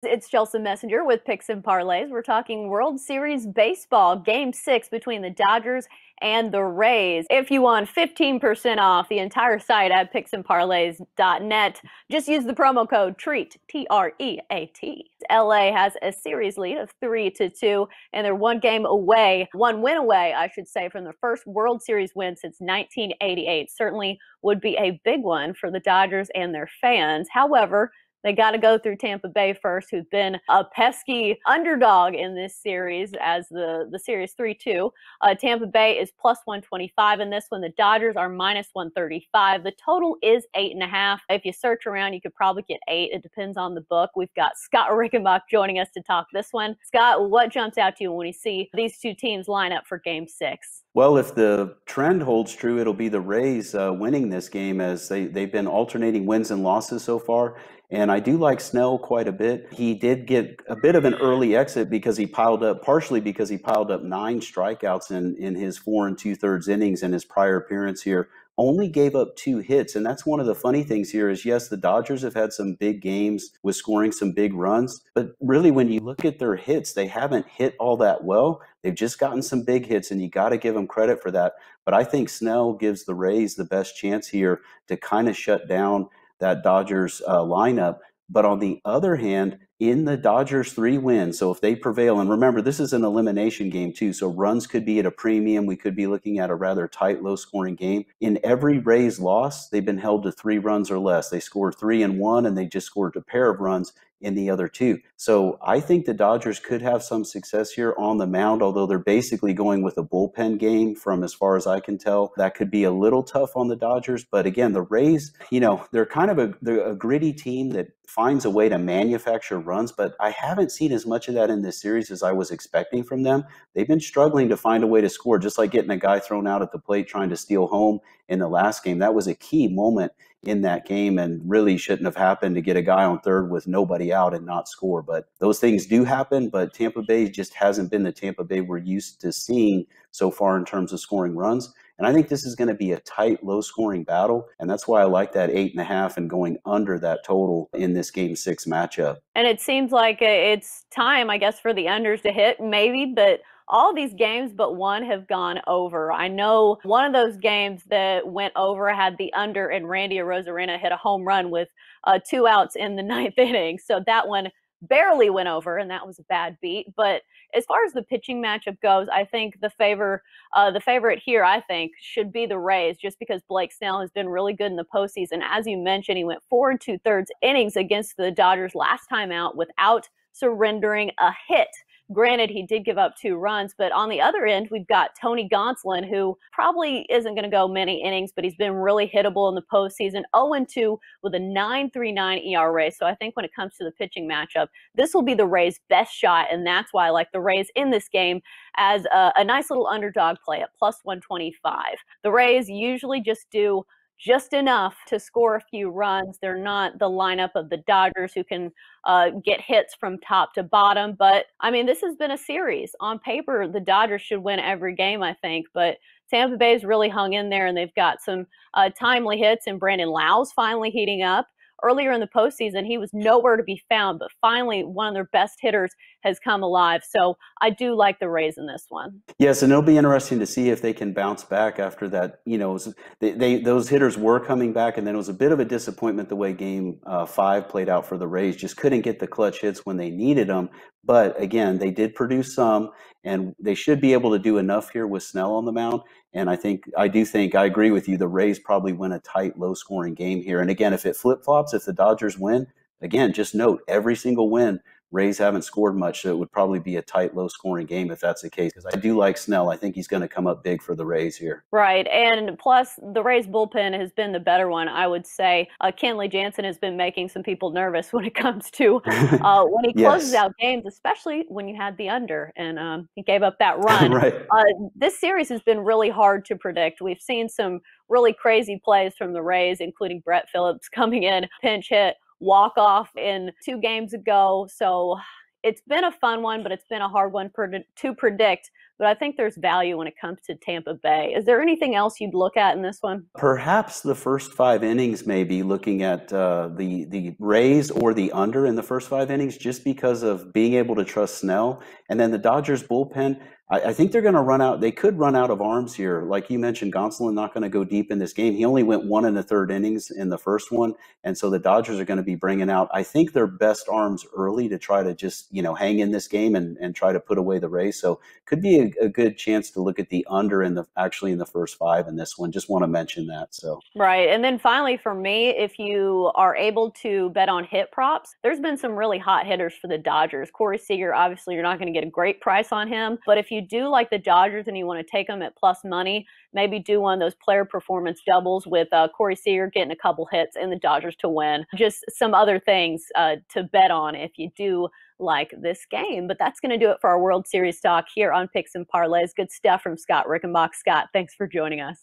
It's Chelsa Messenger with Picks and Parlays. We're talking World Series baseball, Game 6 between the Dodgers and the Rays. If you want 15% off the entire site at picksandparlays.net, just use the promo code TREAT, T-R-E-A-T. LA has a series lead of 3-2, and they're one win away, I should say, from their first World Series win since 1988. Certainly would be a big one for the Dodgers and their fans. However, they got to go through Tampa Bay first, who's been a pesky underdog in this series as the series 3-2. Tampa Bay is plus 125 in this one. The Dodgers are minus 135. The total is 8.5. If you search around, you could probably get 8. It depends on the book. We've got Scott Rickenbach joining us to talk this one. Scott, what jumps out to you when you see these two teams line up for Game 6? Well, if the trend holds true, it'll be the Rays winning this game as they've been alternating wins and losses so far. And I do like Snell quite a bit. He did get a bit of an early exit because partially because he piled up 9 strikeouts in his 4 2/3 innings in his prior appearance here. Only gave up 2 hits. And that's one of the funny things here is, yes, the Dodgers have had some big games with scoring some big runs. But really, when you look at their hits, they haven't hit all that well. They've just gotten some big hits, and you got to give them credit for that. But I think Snell gives the Rays the best chance here to kind of shut down that Dodgers lineup. But on the other hand, in the Dodgers 3 wins, so if they prevail, and remember, this is an elimination game too, so runs could be at a premium. We could be looking at a rather tight, low-scoring game. In every Rays loss, they've been held to 3 runs or less. They scored 3 in one, and they just scored a pair of runs in the other 2. So I think the Dodgers could have some success here on the mound, although they're basically going with a bullpen game from as far as I can tell. That could be a little tough on the Dodgers. But again, the Rays, they're kind of a gritty team that finds a way to manufacture runs, but I haven't seen as much of that in this series as I was expecting from them. They've been struggling to find a way to score, just like getting a guy thrown out at the plate trying to steal home in the last game. That was a key moment in that game and really shouldn't have happened, to get a guy on third with nobody out and not score. But those things do happen, but Tampa Bay just hasn't been the Tampa Bay we're used to seeing so far in terms of scoring runs. And I think this is going to be a tight, low-scoring battle, and that's why I like that 8.5 and going under that total in this Game 6 matchup. And it seems like it's time, I guess, for the unders to hit, maybe, but all these games but one have gone over. I know one of those games that went over had the under, and Randy Arozarena hit a home run with 2 outs in the 9th inning. So that one barely went over, and that was a bad beat. But as far as the pitching matchup goes, I think the favorite here, I think, should be the Rays, just because Blake Snell has been really good in the postseason. As you mentioned, he went 4 2/3 innings against the Dodgers last time out without surrendering a hit. Granted, he did give up 2 runs, but on the other end, we've got Tony Gonsolin, who probably isn't going to go many innings, but he's been really hittable in the postseason. 0-2 with a 9.39 ERA. So I think when it comes to the pitching matchup, this will be the Rays' best shot, and that's why I like the Rays in this game as a nice little underdog play at plus 125. The Rays usually just do just enough to score a few runs. They're not the lineup of the Dodgers who can get hits from top to bottom. But, I mean, this has been a series. On paper, the Dodgers should win every game, I think. But Tampa Bay's really hung in there, and they've got some timely hits, and Brandon Lau's finally heating up. Earlier in the postseason, he was nowhere to be found, but finally one of their best hitters has come alive. So I do like the Rays in this one. Yes, and it'll be interesting to see if they can bounce back after that. Those hitters were coming back, and then it was a bit of a disappointment the way Game 5 played out for the Rays. Just couldn't get the clutch hits when they needed them. But again, they did produce some, and they should be able to do enough here with Snell on the mound. And I agree with you. The Rays probably win a tight, low-scoring game here. And again, if it flip-flops, if the Dodgers win, again, just note every single win, Rays haven't scored much, so it would probably be a tight, low-scoring game if that's the case. Because I do like Snell. I think he's going to come up big for the Rays here. Right, and plus the Rays bullpen has been the better one, I would say. Kenley Jansen has been making some people nervous when it comes to when he closes out games, especially when you had the under, and he gave up that run. Right. This series has been really hard to predict. We've seen some really crazy plays from the Rays, including Brett Phillips coming in, pinch hit, walk off in 2 games ago. So it's been a fun one, but it's been a hard one to predict but I think there's value when it comes to Tampa Bay. Is there anything else you'd look at in this one? Perhaps the first 5 innings, maybe looking at the Rays or the under in the first 5 innings, just because of being able to trust Snell. And then the Dodgers bullpen, I think they're going to run out. They could run out of arms here. Like you mentioned, Gonsolin not going to go deep in this game. He only went 1 1/3 innings in the first one. And so the Dodgers are going to be bringing out, I think, their best arms early to try to just, hang in this game and try to put away the Rays. So could be a good chance to look at the under actually in the first 5 in this one. Just want to mention that. So Right. And then finally, for me, if you are able to bet on hit props, there's been some really hot hitters for the Dodgers. Corey Seager, obviously, you're not going to get a great price on him. But if you do like the Dodgers and you want to take them at plus money, maybe do one of those player performance doubles with Corey Seager getting a couple hits and the Dodgers to win. Just some other things to bet on if you do like this game. But that's going to do it for our World Series talk here on Picks and Parlays. Good stuff from Scott Rickenbach. Scott, thanks for joining us.